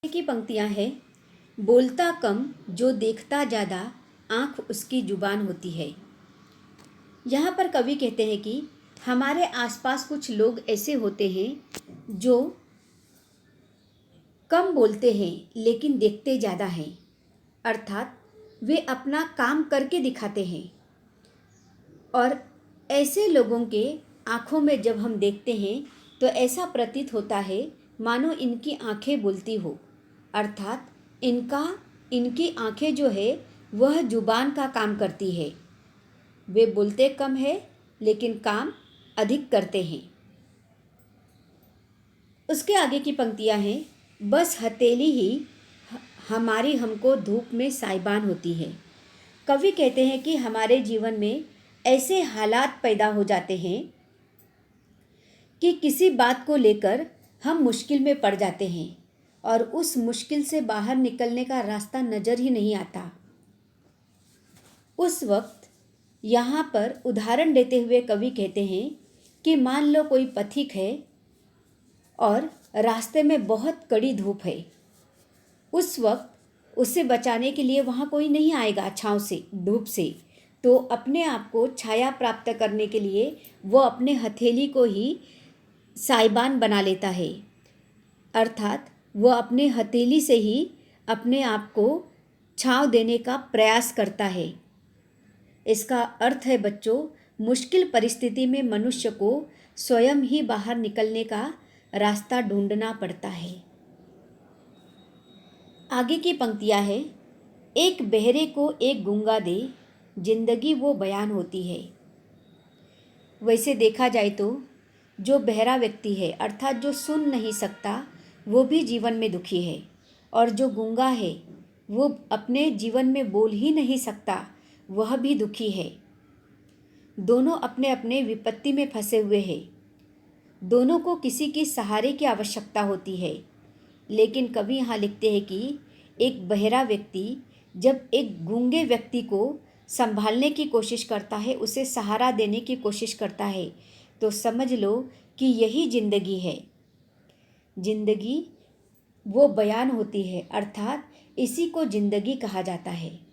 की पंक्तियां हैं। बोलता कम जो देखता ज़्यादा, आँख उसकी जुबान होती है। यहाँ पर कवि कहते हैं कि हमारे आसपास कुछ लोग ऐसे होते हैं जो कम बोलते हैं लेकिन देखते ज़्यादा हैं, अर्थात वे अपना काम करके दिखाते हैं। और ऐसे लोगों के आँखों में जब हम देखते हैं तो ऐसा प्रतीत होता है मानो इनकी आँखें बोलती हो, अर्थात इनकी आँखें जो है वह जुबान का काम करती है। वे बोलते कम है लेकिन काम अधिक करते हैं। उसके आगे की पंक्तियां हैं। बस हथेली ही हमारी हमको धूप में साइबान होती है। कवि कहते हैं कि हमारे जीवन में ऐसे हालात पैदा हो जाते हैं कि किसी बात को लेकर हम मुश्किल में पड़ जाते हैं और उस मुश्किल से बाहर निकलने का रास्ता नज़र ही नहीं आता। उस वक्त यहाँ पर उदाहरण देते हुए कवि कहते हैं कि मान लो कोई पथिक है और रास्ते में बहुत कड़ी धूप है। उस वक्त उसे बचाने के लिए वहाँ कोई नहीं आएगा छाँव से, धूप से, तो अपने आप को छाया प्राप्त करने के लिए वो अपने हथेली को ही साइबान बना लेता है, अर्थात वो अपने हथेली से ही अपने आप को छाँव देने का प्रयास करता है। इसका अर्थ है बच्चों, मुश्किल परिस्थिति में मनुष्य को स्वयं ही बाहर निकलने का रास्ता ढूंढना पड़ता है। आगे की पंक्तियां है। एक बहरे को एक गूंगा दे, जिंदगी वो बयान होती है। वैसे देखा जाए तो जो बहरा व्यक्ति है, अर्थात जो सुन नहीं सकता, वो भी जीवन में दुखी है, और जो गूंगा है वो अपने जीवन में बोल ही नहीं सकता, वह भी दुखी है। दोनों अपने अपने विपत्ति में फंसे हुए हैं। दोनों को किसी की सहारे की आवश्यकता होती है। लेकिन कवि यहाँ लिखते हैं कि एक बहरा व्यक्ति जब एक गूंगे व्यक्ति को संभालने की कोशिश करता है, उसे सहारा देने की कोशिश करता है, तो समझ लो कि यही जिंदगी है। जिंदगी वो बयान होती है, अर्थात इसी को जिंदगी कहा जाता है।